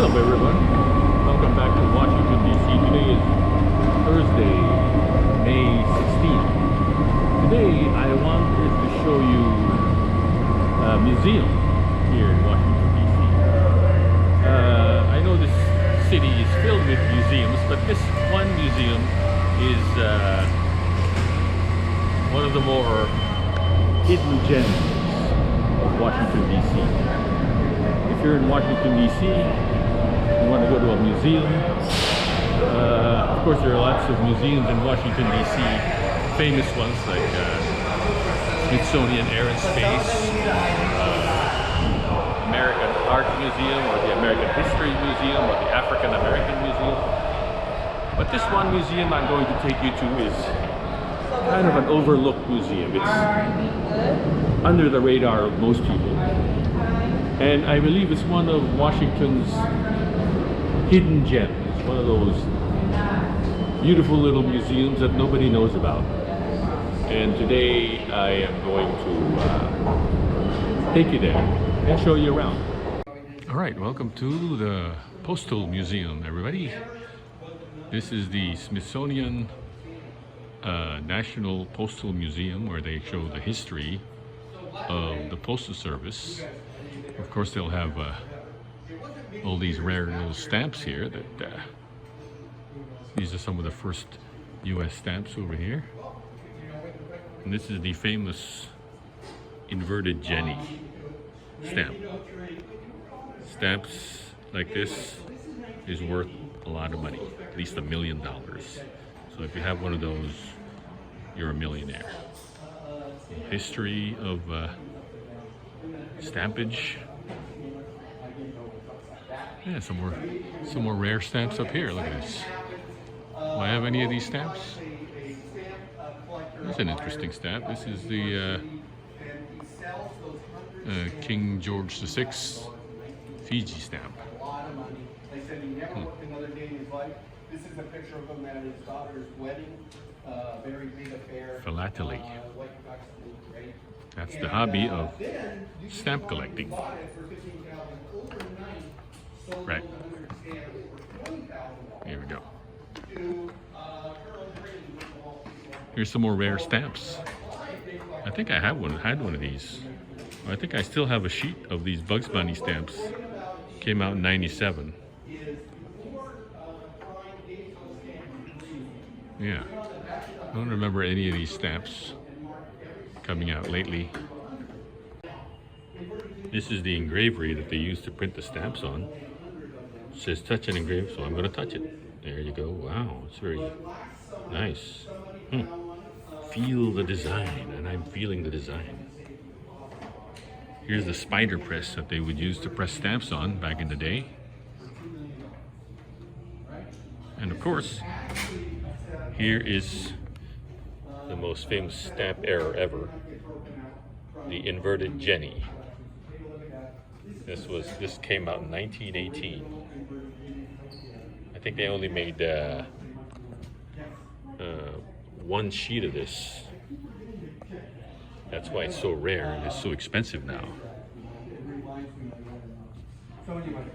up, everyone? Welcome back to Washington, D.C. Today is Thursday, May 16th. Today, I wanted to show you a museum here in Washington, D.C. I know this city is filled with museums, but this one museum is one of the more hidden gems of Washington, D.C. If you're in Washington, D.C., you want to go to a museum. Of course, there are lots of museums in Washington, D.C., famous ones like Smithsonian Air and Space, American Art Museum, or the American History Museum, or the African American Museum. But this one museum I'm going to take you to is kind of an overlooked museum. It's under the radar of most people. And I believe it's one of Washington's hidden gems. One of those beautiful little museums that nobody knows about. And today I am going to take you there and show you around. All right, welcome to the Postal Museum, everybody. This is the Smithsonian National Postal Museum, where they show the history of the Postal Service. Of course, they'll have all these rare little stamps here. These are some of the first U.S. stamps over here. And this is the famous inverted Jenny stamp. Stamps like this is worth a lot of money, at least $1 million. So if you have one of those, you're a millionaire. History of stampage. Yeah, some more rare stamps up here. Look at this. Do I have any of these stamps? That's an interesting stamp. This is the King George VI Fiji stamp. This is a picture of him at his daughter's wedding. Very big affair. Philately. That's the hobby of stamp collecting. Right. Here we go. Here's some more rare stamps. I think I had one of these. I think I still have a sheet of these Bugs Bunny stamps. Came out in '97. Yeah. I don't remember any of these stamps coming out lately. This is the engraving that they use to print the stamps on. It says touch and engrave, so I'm going to touch it. There you go. Wow, it's very nice. Feel the design, and I'm feeling the design. Here's the spider press that they would use to press stamps on back in the day. And of course, here is the most famous stamp error ever, the inverted Jenny. This came out in 1918. I think they only made one sheet of this. That's why it's so rare and it's so expensive now. So anyway,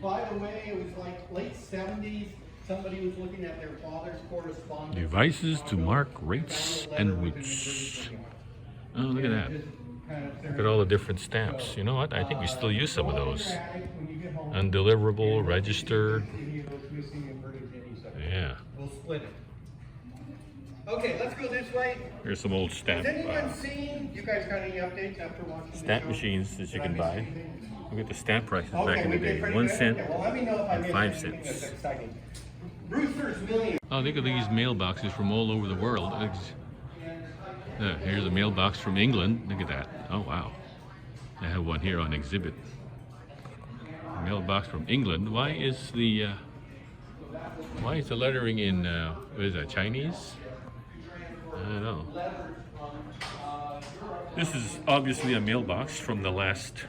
by the way, it was like late 70s. Somebody was looking at their father's correspondence. Devices to mark rates and routes. Oh, look at that. Look at all the different stamps. You know what? I think we still use some of those. Undeliverable, registered. Yeah. We'll split it. Okay, let's go this way. Here's some old stamp. Has anyone seen? You guys got any updates after watching stamp machines that you can buy. Look at the stamp prices back in the day. 1 cent and 5 cents. Oh, look at these mailboxes from all over the world. Here's a mailbox from England. Look at that. Oh, wow. I have one here on exhibit. A mailbox from England. Why is the lettering in, what is that, Chinese? I don't know. This is obviously a mailbox from the last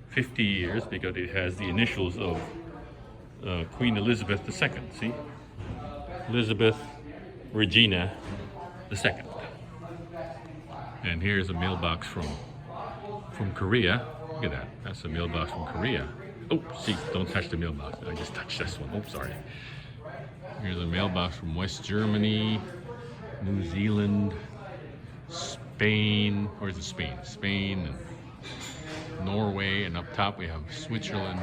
50 years because it has the initials of Queen Elizabeth II. See? Elizabeth Regina II. And here's a mailbox from Korea. Look at that. That's a mailbox from Korea. Oh, see, don't touch the mailbox. I just touched this one. Oh, sorry. Here's a mailbox from West Germany, New Zealand, Spain. Where's it Spain? Spain and Norway, and up top we have Switzerland,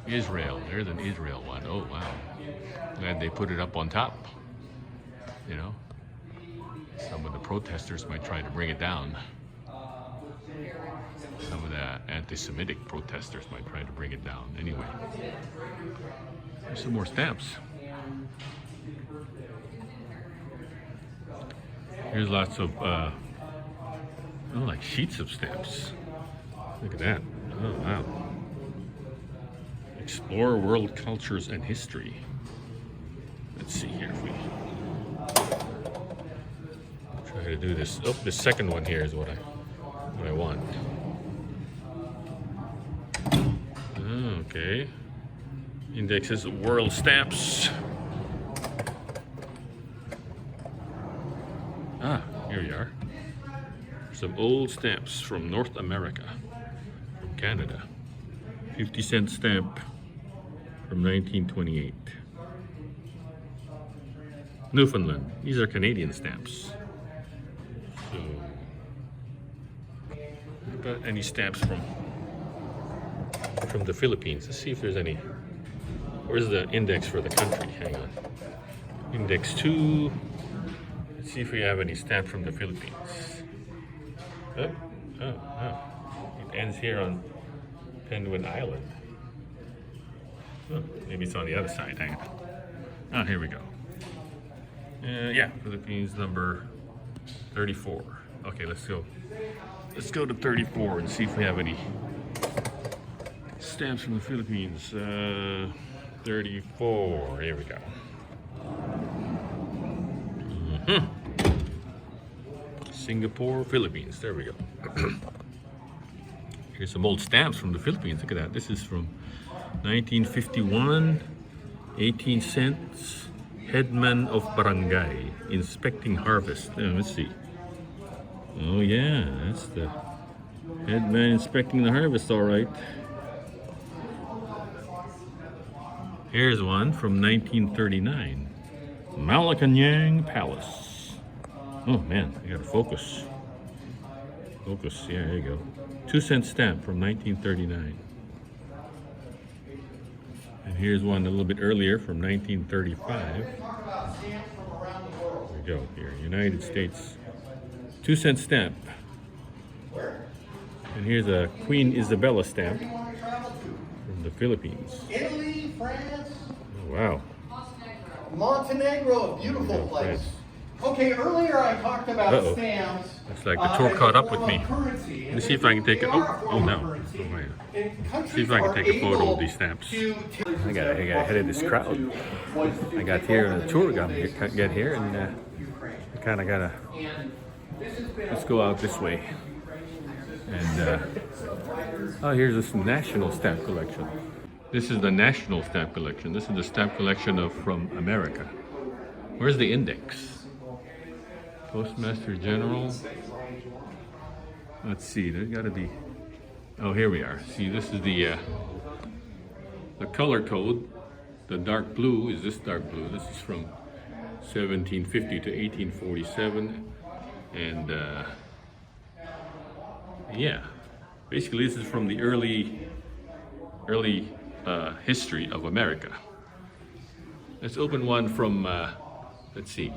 Israel. There's an Israel one. Oh, wow. Glad they put it up on top. You know, some of the protesters might try to bring it down. Some of the anti-Semitic protesters might try to bring it down. Anyway, there's some more stamps. Here's lots of, like sheets of stamps. Look at that. Oh, wow. Explore world cultures and history. Let's see here if we try to do this. Oh, the second one here is what I want. Okay. Indexes of world stamps. Ah, here we are. Some old stamps from North America, from Canada. 50-cent stamp from 1928. Newfoundland. These are Canadian stamps. So, what about any stamps from the Philippines? Let's see if there's any. Where's the index for the country? Hang on. Index 2. Let's see if we have any stamp from the Philippines. Oh. It ends here on Penguin Island. Oh, maybe it's on the other side. Hang on. Oh, here we go. Yeah, Philippines number 34. Okay, let's go. Let's go to 34 and see if we have any stamps from the Philippines. 34. Here we go. Singapore, Philippines. There we go. Here's some old stamps from the Philippines. Look at that. This is from 1951. 18 cents. Headman of Barangay, inspecting harvest. Let's see. Oh yeah, that's the headman inspecting the harvest, all right. Here's one from 1939. Malacanang Palace. Oh man, I gotta focus. Focus, yeah, there you go. 2-cent stamp from 1939. And here's one a little bit earlier from 1935. There we go, here, United States. 2-cent stamp. And here's a Queen Isabella stamp from the Philippines. Italy, France. Oh, wow. Montenegro, a beautiful place. France. Okay, earlier I talked about stamps. Looks like the tour caught up with me. Let me see if I can take it. Oh no. See if I can take a photo of these stamps. I got ahead of this crowd. I got here and the tour got me get here, and I kind of gotta. Let's go out this way. And oh, here's this national stamp collection. This is the national stamp collection. This is the stamp collection from America. Where's the index? Postmaster General. Let's see, there's got to be. Oh, here we are. See, this is the color code. The dark blue is this dark blue. This is from 1750 to 1847, and yeah, basically this is from the early history of America. Let's open one from. Let's see.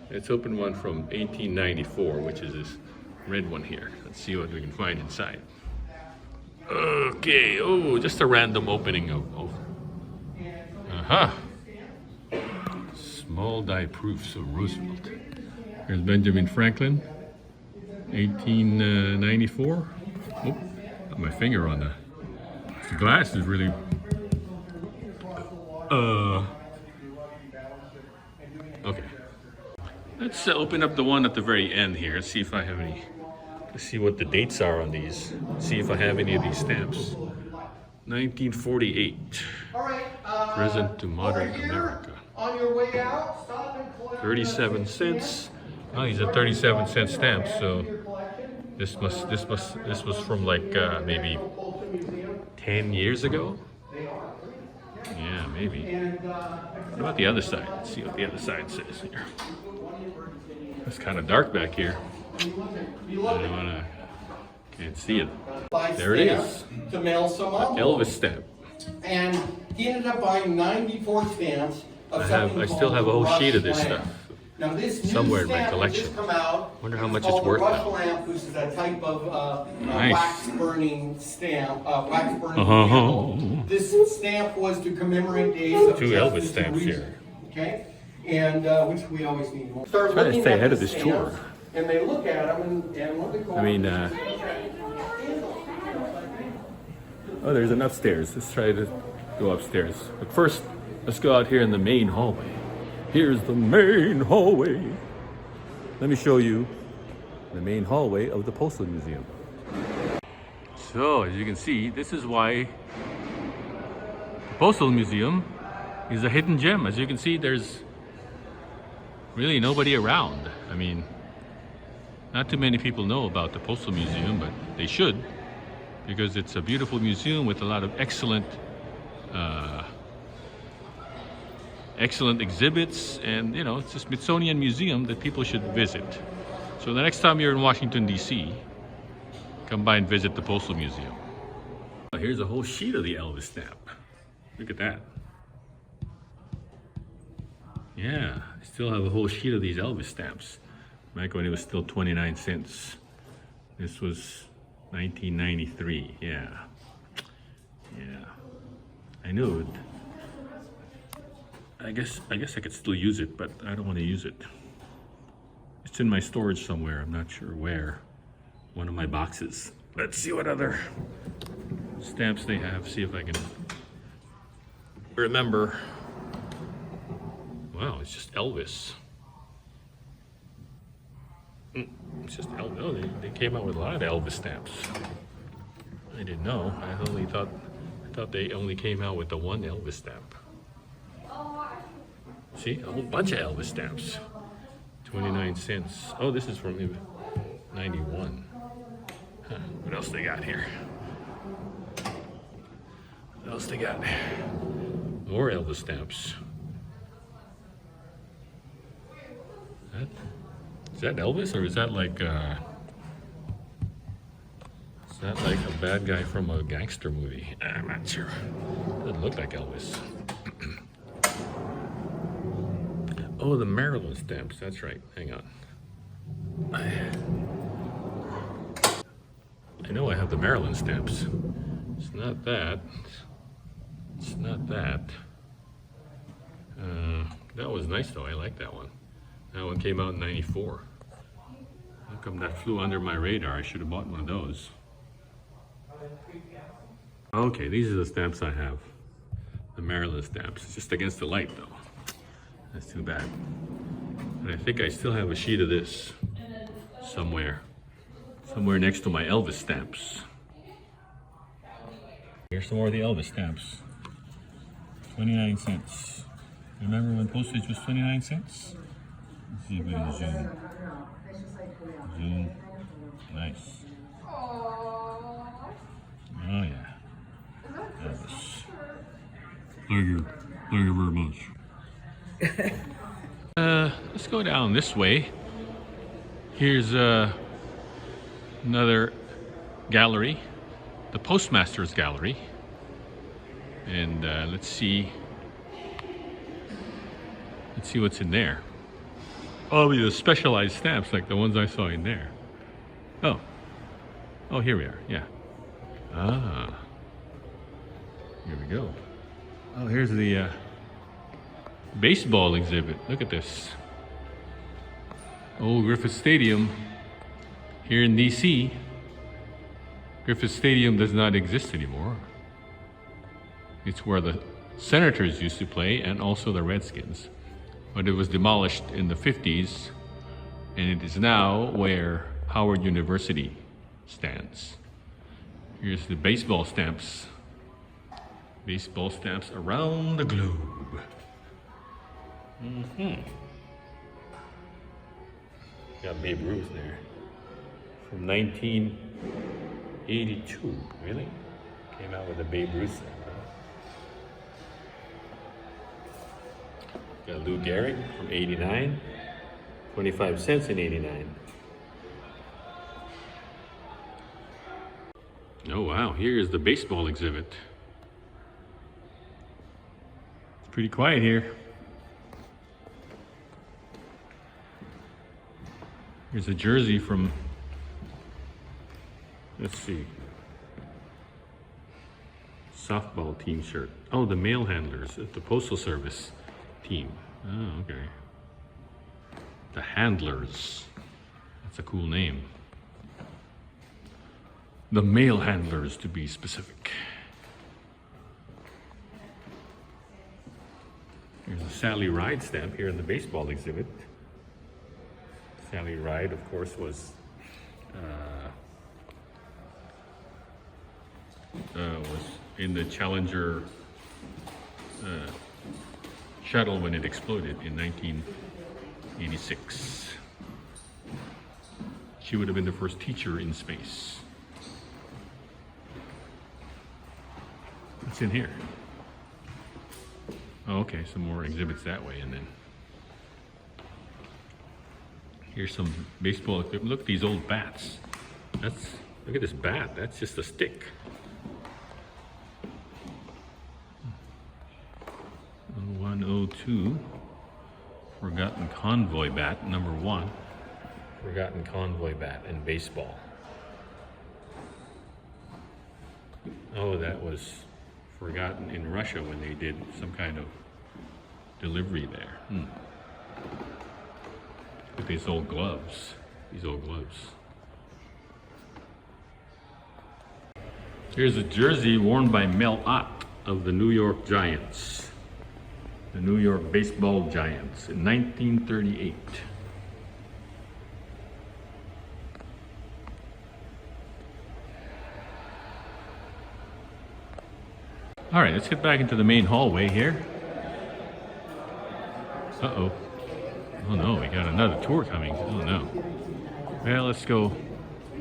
Let's open one from 1894, which is this red one here. Let's see what we can find inside. Okay, oh, just a random opening of small die proofs of Roosevelt. Here's Benjamin Franklin, 1894. Oh, got my finger on the glass is really, okay. Let's open up the one at the very end here. Let's see if I have any. Let's see what the dates are on these. See if I have any of these stamps. 1948. Present to modern America. On your way out, stop and collect 37 cents. Oh, these are 37-cent stamps. So this was from like maybe 10 years ago? They are. Yeah, maybe. And What about the other side? Let's see what the other side says here. It's kind of dark back here. Can't see it. There it is. To mail some Elvis stamp. And he ended up buying 94 stamps. I still have a whole sheet of this stuff. Now this somewhere in my stamp collection. Just come out. Wonder how much called it's worth Rush now. lamp, which is a type of Nice. wax burning stamp, wax burning candle. This stamp was to commemorate days of Two justice Elvis stamps and reason. here. Okay, and which we always need more. Start Trying to looking stay at ahead the of this stamps, tour. and they look at them and what they call. I mean, oh, there's an upstairs. Let's try to go upstairs. But first, let's go out here in the main hallway. Here's the main hallway. Let me show you the main hallway of the Postal Museum. So, as you can see, this is why the Postal Museum is a hidden gem. As you can see, there's really nobody around. I mean, not too many people know about the Postal Museum, but they should, because it's a beautiful museum with a lot of excellent exhibits, and you know, it's a Smithsonian museum that people should visit. So the next time you're in Washington, D.C., come by and visit the Postal Museum. Here's a whole sheet of the Elvis stamp. Look at that. Yeah, I still have a whole sheet of these Elvis stamps. Back when it was still 29 cents. This was 1993, yeah. I knew it. I guess I could still use it, but I don't want to use it. It's in my storage somewhere, I'm not sure where. One of my boxes. Let's see what other stamps they have, see if I can remember. Wow, it's just Elvis. It's just Elvis. Oh, they came out with a lot of Elvis stamps. I didn't know. I thought they only came out with the one Elvis stamp. See, a whole bunch of Elvis stamps. 29 cents. Oh, this is from 91. Huh, what else they got here? What else they got? More Elvis stamps. Is that Elvis, or is that like a bad guy from a gangster movie? I'm not sure. Doesn't look like Elvis. Oh, the Maryland stamps. That's right. Hang on. I know I have the Maryland stamps. It's not that. It's not that. That was nice though. I like that one. That one came out in '94. How come that flew under my radar? I should have bought one of those. Okay, these are the stamps I have. The Maryland stamps. It's just against the light though. That's too bad. And I think I still have a sheet of this somewhere. Somewhere next to my Elvis stamps. Here's some more of the Elvis stamps. 29 cents. Remember when postage was 29 cents? Let's see if we can zoom. Zoom. Nice. Oh yeah. Elvis. Thank you. Thank you very much. Let's go down this way. Here's another gallery, the Postmaster's Gallery, and let's see what's in there. Oh, the specialized stamps like the ones I saw in there. Oh, here we are. Yeah. Here we go. Oh, here's the baseball exhibit. Look at this. Old Griffith Stadium here in DC. Griffith Stadium does not exist anymore. It's where the Senators used to play and also the Redskins. But it was demolished in the 50s, and it is now where Howard University stands. Here's the baseball stamps. Baseball stamps around the globe. Got Babe Ruth there. From 1982, really? Came out with a Babe Ruth. Got Lou Gehrig from '89. 25 cents in '89. Oh wow, here's the baseball exhibit. It's pretty quiet here. Here's a jersey from, let's see, softball team shirt. Oh, the mail handlers at the Postal Service team. Oh, okay. The Handlers. That's a cool name. The mail handlers, to be specific. There's a Sally Ride stamp here in the baseball exhibit. Sally Ride, of course, was in the Challenger shuttle when it exploded in 1986. She would have been the first teacher in space. What's in here? Oh, okay, some more exhibits that way, and then here's some baseball equipment. Look at these old bats. Look at this bat. That's just a stick. 102. Forgotten Convoy bat, number 1. Forgotten Convoy bat in baseball. Oh, that was forgotten in Russia when they did some kind of delivery there. Look at these old gloves. These old gloves. Here's a jersey worn by Mel Ott of the New York Giants. The New York baseball Giants in 1938. All right, let's get back into the main hallway here. Uh-oh. Oh no, we got another tour coming. Oh no. Well, let's go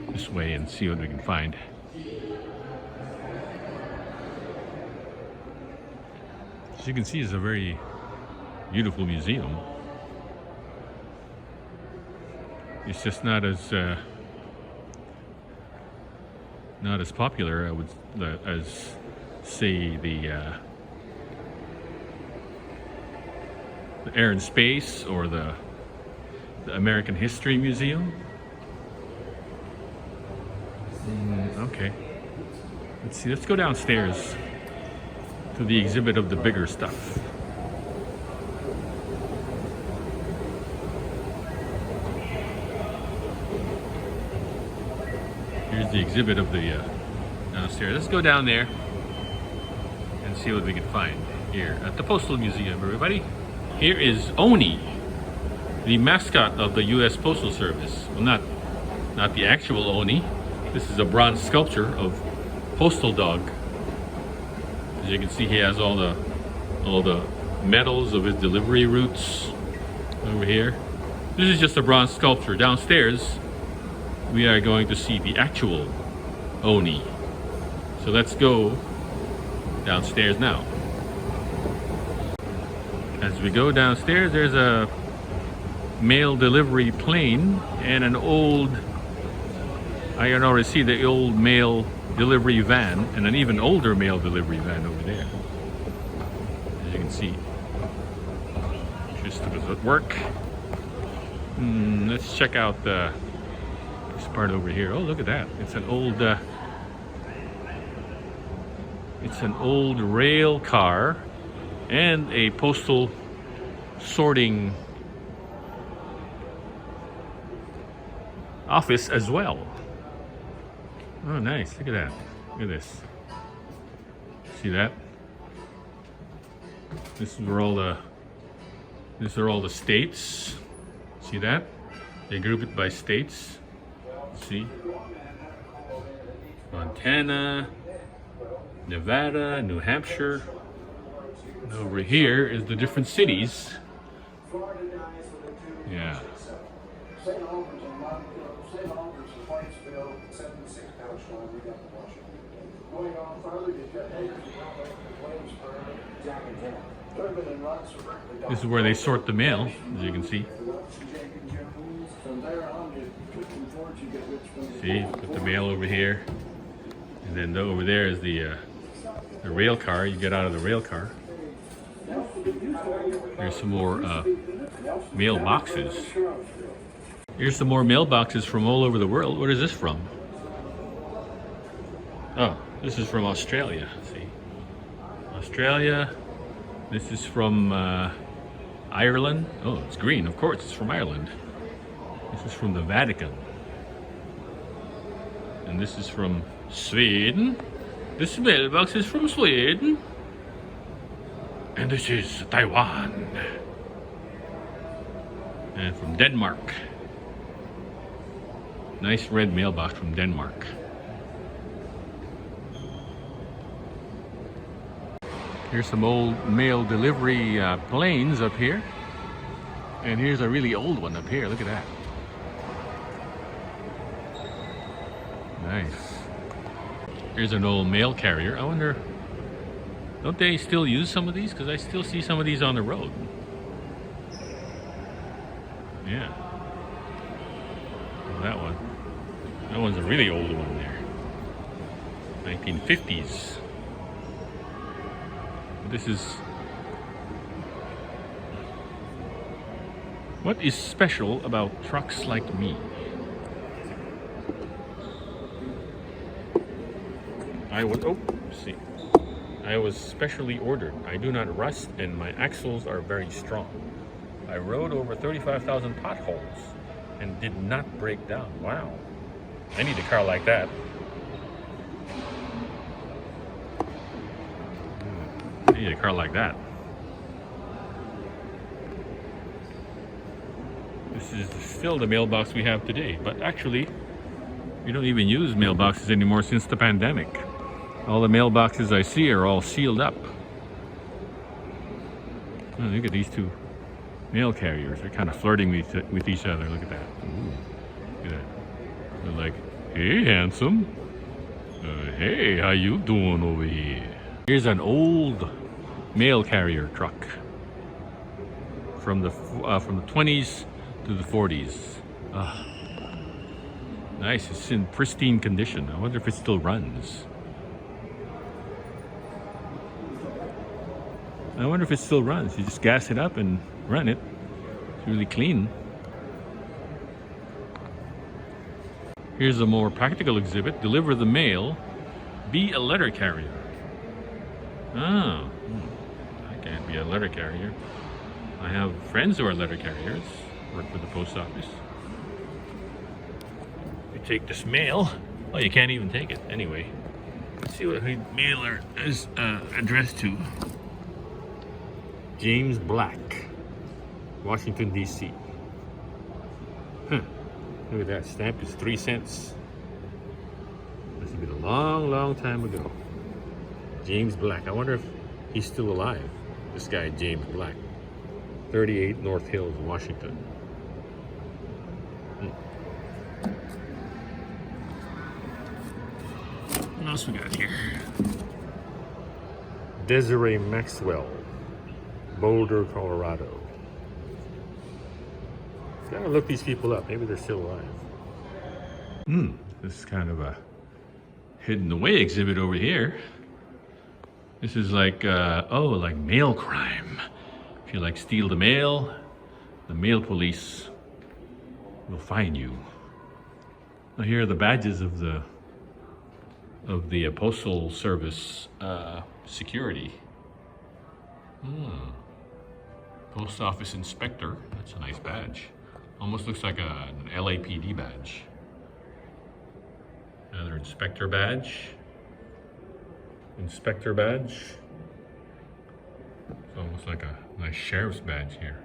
this way and see what we can find. As you can see, it's a very beautiful museum. It's just not as popular, I would, as say the Air and Space or the American History Museum. Okay. Let's see. Let's go downstairs to the exhibit of the bigger stuff. Here's the exhibit of the downstairs. Let's go down there and see what we can find here at the Postal Museum, everybody. Here is Oni, the mascot of the U.S. Postal Service. Well, not the actual Oni. This is a bronze sculpture of Postal Dog. As you can see, he has all the medals of his delivery routes over here. This is just a bronze sculpture. Downstairs, we are going to see the actual Oni. So let's go downstairs now. As we go downstairs, there's a mail delivery plane and an old, I can already see the old mail delivery van and an even older mail delivery van over there. As you can see, just was at work. Let's check out this part over here. Oh, look at that! It's an old rail car and a postal sorting office as well. Oh, nice. Look at that. Look at this. See that? This is where these are all the states. See that? They group it by states. See? Montana, Nevada, New Hampshire. And over here is the different cities. Yeah. This is where they sort the mail, as you can see. See, put the mail over here, and then over there is the rail car. You get out of the rail car. There's some more mail boxes. Here's some more mailboxes from all over the world. What is this from? Oh, this is from Australia. See, Australia. This is from Ireland. Oh, it's green. Of course, it's from Ireland. This is from the Vatican. And this is from Sweden. This mailbox is from Sweden. And this is Taiwan. And from Denmark. Nice red mailbox from Denmark. Here's some old mail delivery planes up here. And here's a really old one up here. Look at that. Nice. Here's an old mail carrier. I wonder, don't they still use some of these? Because I still see some of these on the road. Yeah. Well, that one. That one's a really old one there. 1950s. This is... What is special about trucks like me? I was specially ordered. I do not rust and my axles are very strong. I rode over 35,000 potholes and did not break down. Wow. I need a car like that. I need a car like that. This is still the mailbox we have today, but actually, we don't even use mailboxes anymore since the pandemic. All the mailboxes I see are all sealed up. Oh, look at these two mail carriers. They're kind of flirting with each other. Look at that. Ooh, look at that. They're like, hey, handsome. Hey, how you doing over here? Here's an old mail carrier truck from the 20s to the 40s. Nice. It's in pristine condition. I wonder if it still runs. I wonder if it still runs. You just gas it up and run it. It's really clean. Here's a more practical exhibit. Deliver the mail. Be a letter carrier. Oh, I can't be a letter carrier. I have friends who are letter carriers. Work for the post office. You take this mail. Oh, you can't even take it. Anyway, let's see what mailer is addressed to. James Black, Washington, D.C. Huh. Look at that. Stamp is 3 cents. Must have been a long, long time ago. James Black. I wonder if he's still alive. This guy, James Black. 38 North Hills, Washington. What else we got here? Desiree Maxwell, Boulder, Colorado. Gotta look these people up. Maybe they're still alive. This is kind of a hidden away exhibit over here. This is like, like mail crime. If you like steal the mail police will find you. Now here are the badges of the Postal Service security. Post Office Inspector. That's a nice badge. Almost looks like an LAPD badge. Another inspector badge. Inspector badge. It's almost like a nice sheriff's badge here.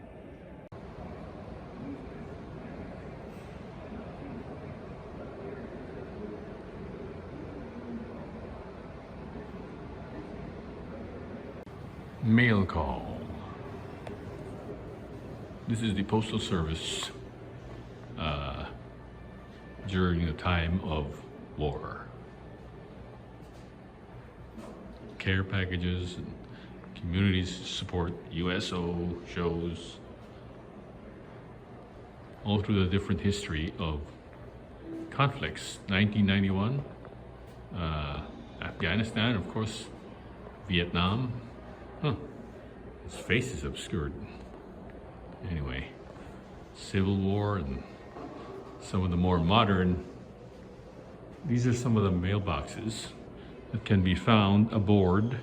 Mail call. This is the Postal Service during the time of war. care packages, and communities support, USO shows, all through the different history of conflicts. 1991, Afghanistan, of course, Vietnam. Huh, his face is obscured. Anyway, Civil War and some of the more modern. These are some of the mailboxes that can be found aboard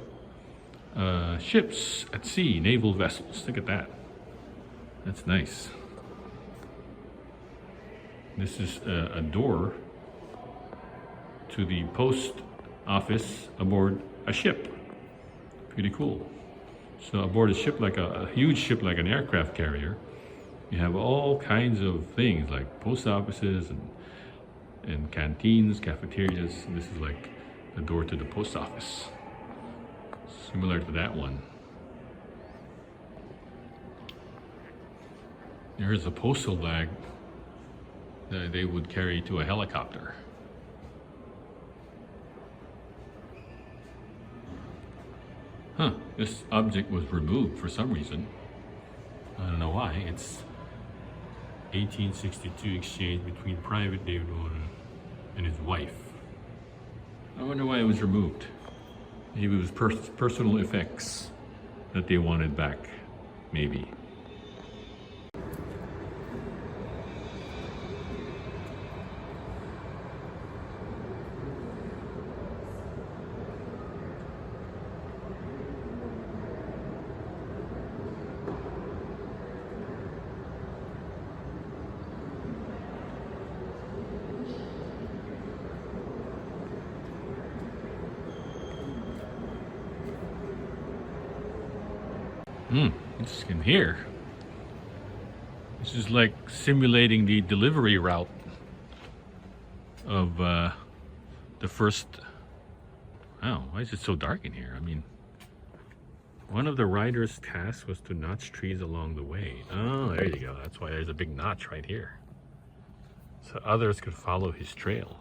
ships at sea, naval vessels. Look at that. That's nice. This is a door to the post office aboard a ship. Pretty cool. So aboard a ship, like a huge ship, like an aircraft carrier, you have all kinds of things like post offices and canteens, cafeterias. This is like the door to the post office, similar to that one. There's a postal bag that they would carry to a helicopter. Huh, this object was removed for some reason. I don't know why. It's 1862 exchange between Private David Warren and his wife. I wonder why it was removed. Maybe it was personal effects that they wanted back, maybe. It's in here. This is like simulating the delivery route of the first. Oh, why is it so dark in here? I mean, one of the rider's tasks was to notch trees along the way. Oh, there you go. That's why there's a big notch right here, so others could follow his trail.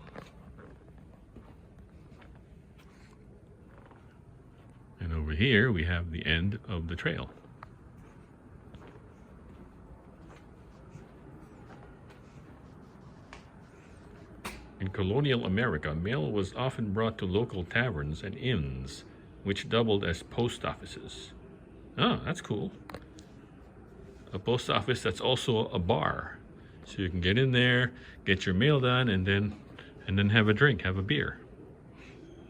And over here we have the end of the trail. In colonial America, mail was often brought to local taverns and inns, which doubled as post offices. Oh, that's cool. A post office that's also a bar. So you can get in there, get your mail done, and then have a drink, have a beer.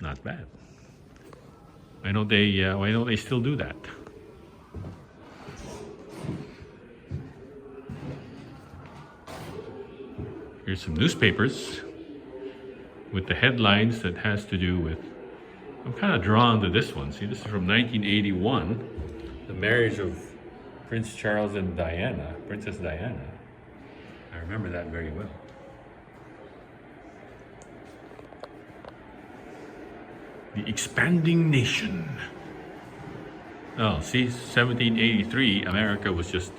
Not bad. Why don't they still do that? Here's some newspapers with the headlines that has to do with. I'm kind of drawn to this one. See, this is from 1981, the marriage of Prince Charles and Diana, Princess Diana. I remember that very well. The expanding nation. Oh, see, 1783, America was just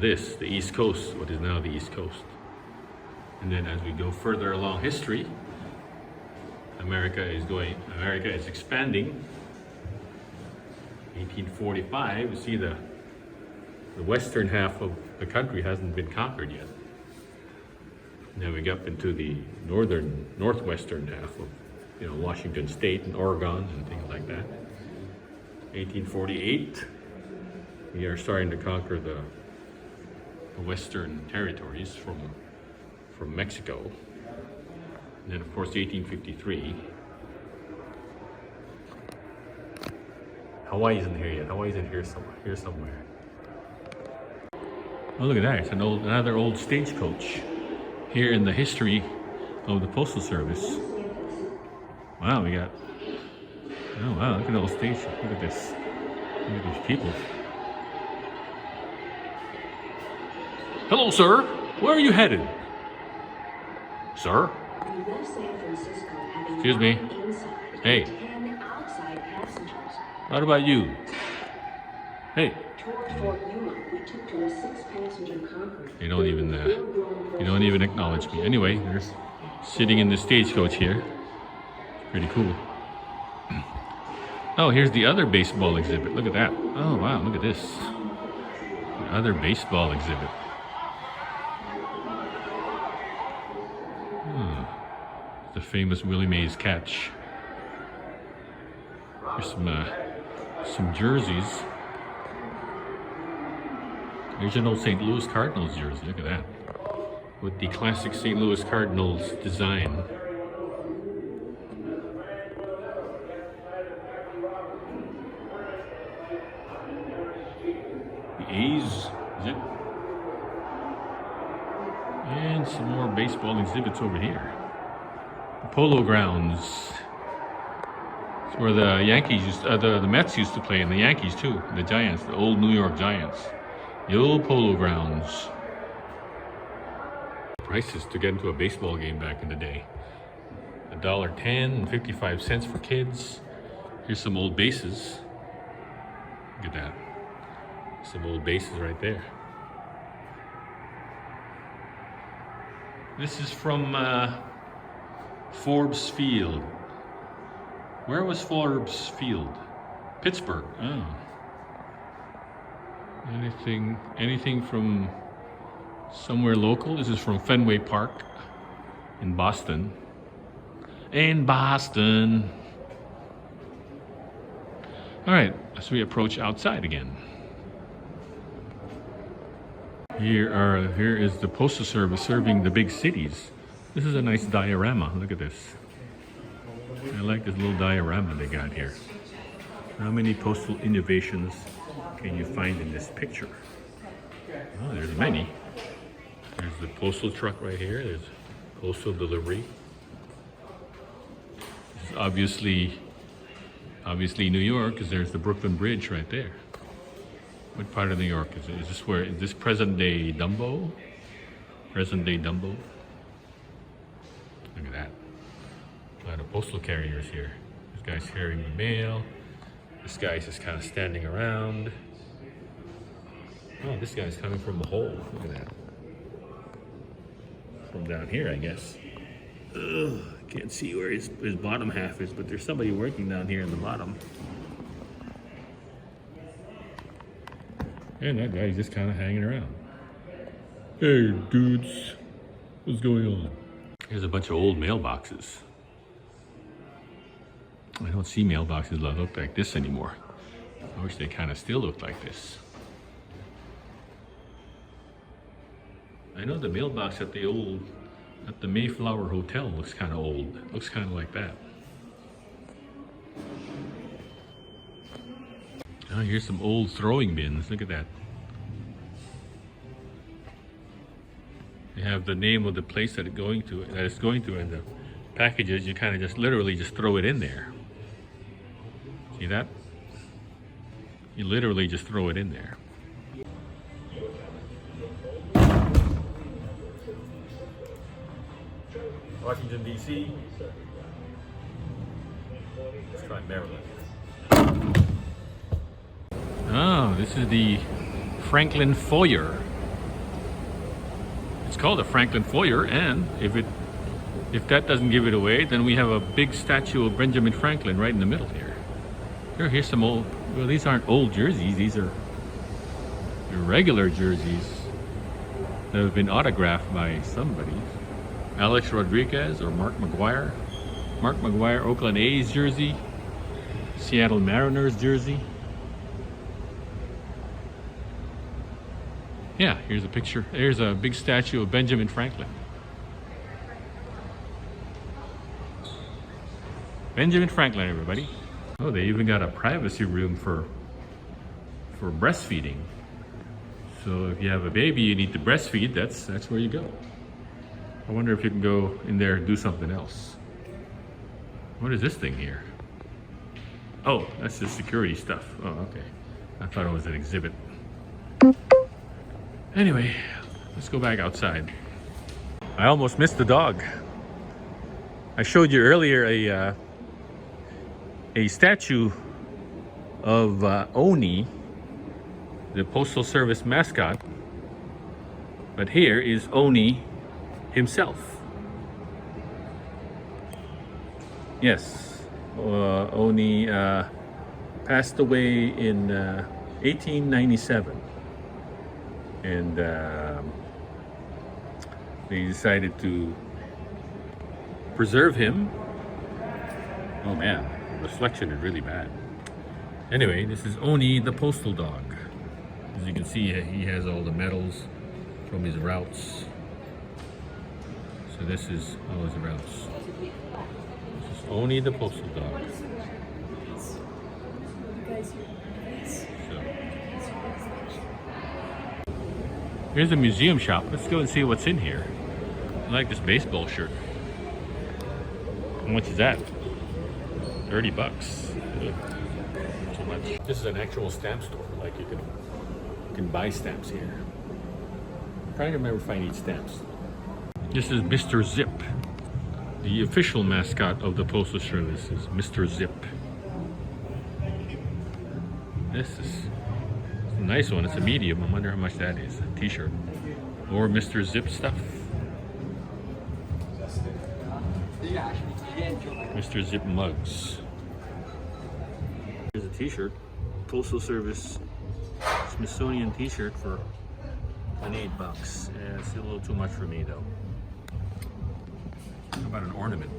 this, the East Coast, what is now the East Coast. And then as we go further along history, America is expanding. 1845, you see the western half of the country hasn't been conquered yet. Now we get up into the northwestern half of, Washington State and Oregon and things like that. 1848, we are starting to conquer the western territories from Mexico. And then, of course, 1853. Hawaii isn't here yet. Hawaii isn't here somewhere. Oh, look at that! It's another old stagecoach here in the history of the Postal Service. Wow, we got. Oh wow! Look at the old station. Look at this. Look at these people. Hello, sir. Where are you headed, sir? Excuse me. Hey. What about you? Hey. You don't even acknowledge me. Anyway, there's sitting in the stagecoach here. Pretty cool. Oh, here's the other baseball exhibit. Look at that. Oh, wow, look at this. The other baseball exhibit. The famous Willie Mays catch. Here's some jerseys. Here's an old St. Louis Cardinals jersey. Look at that. With the classic St. Louis Cardinals design. The A's, is it? And some more baseball exhibits over here. The Polo Grounds. It's where the Yankees used the Mets used to play, and the Yankees too. The Giants, the old New York Giants. The old Polo Grounds. Prices to get into a baseball game back in the day. $1.10 and 55 cents for kids. Here's some old bases. Look at that. Some old bases right there. This is from Forbes Field. Where was Forbes Field? Pittsburgh. Oh. Anything from somewhere local? This is from Fenway Park in Boston. In Boston. All right, as we approach outside again. Here is the Postal Service serving the big cities. This is a nice diorama. Look at this. I like this little diorama they got here. How many postal innovations can you find in this picture? Oh, there's many. There's the postal truck right here. There's postal delivery. This is obviously New York, because there's the Brooklyn Bridge right there. What part of New York is it? Is this present day Dumbo? Present day Dumbo? Look at that. A lot of postal carriers here. This guy's carrying the mail. This guy's just kind of standing around. Oh, this guy's coming from a hole. Look at that. From down here, I guess. Ugh, can't see where his bottom half is, but there's somebody working down here in the bottom. And that guy's just kind of hanging around. Hey, dudes. What's going on? Here's a bunch of old mailboxes. I don't see mailboxes that look like this anymore. I wish they kind of still looked like this. I know the mailbox at the Mayflower Hotel looks kind of old. It looks kind of like that. Oh, here's some old throwing bins. Look at that. They have the name of the place that it's going to, and the packages. You kind of just literally just throw it in there. See that? You literally just throw it in there. Washington, D.C. Let's try Maryland. Oh, this is the Franklin Foyer. It's called the Franklin Foyer, and if that doesn't give it away, then we have a big statue of Benjamin Franklin right in the middle here. Here's some old, well, these aren't old jerseys, these are regular jerseys that have been autographed by somebody. Alex Rodriguez or Mark McGuire. Mark McGuire, Oakland A's jersey. Seattle Mariners jersey. Yeah, here's a picture. There's a big statue of Benjamin Franklin. Benjamin Franklin, everybody. Oh, they even got a privacy room for breastfeeding. So if you have a baby you need to breastfeed, that's where you go. I wonder if you can go in there and do something else. What is this thing here? Oh, that's the security stuff. Oh, okay. I thought it was an exhibit. Anyway, let's go back outside. I almost missed the dog. I showed you earlier a statue of Oni, the Postal Service mascot. But here is Oni himself. Yes, Oni passed away in 1897, and they decided to preserve him. Oh man, the reflection is really bad. Anyway, this is Oni the postal dog. As you can see, he has all the medals from his routes. So this is all his routes. This is Oni the postal dog. So, here's a museum shop. Let's go and see what's in here. I like this baseball shirt. How much is that? 30 bucks. Ugh. Too much. This is an actual stamp store. Like you can buy stamps here. I'm trying to remember if I need stamps. This is Mr. Zip. The official mascot of the Postal Service is Mr. Zip. This is a nice one. It's a medium. I wonder how much that is. A t-shirt. Or Mr. Zip stuff. Mr. Zip mugs. Here's a t-shirt. Postal Service Smithsonian t-shirt for 28 bucks. Yeah, it's a little too much for me though. How about an ornament?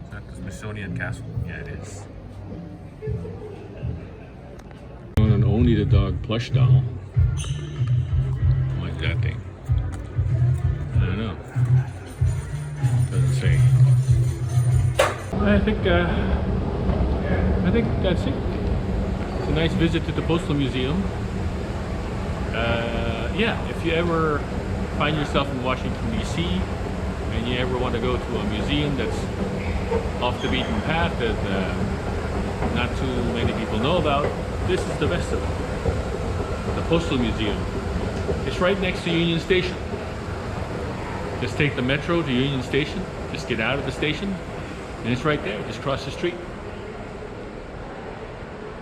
Is that the Smithsonian Castle? Yeah, it is. An Oni the dog plush doll. I like that thing. I don't know. Doesn't say. I think that's it. It's a nice visit to the Postal Museum. Yeah, if you ever find yourself in Washington, D.C. and you ever want to go to a museum that's off the beaten path that not too many people know about, this is the best of it. The Postal Museum. It's right next to Union Station. Just take the metro to Union Station, just get out of the station, and it's right there, just across the street.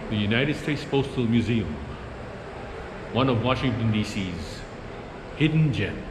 The United States Postal Museum. One of Washington, D.C.'s hidden gems.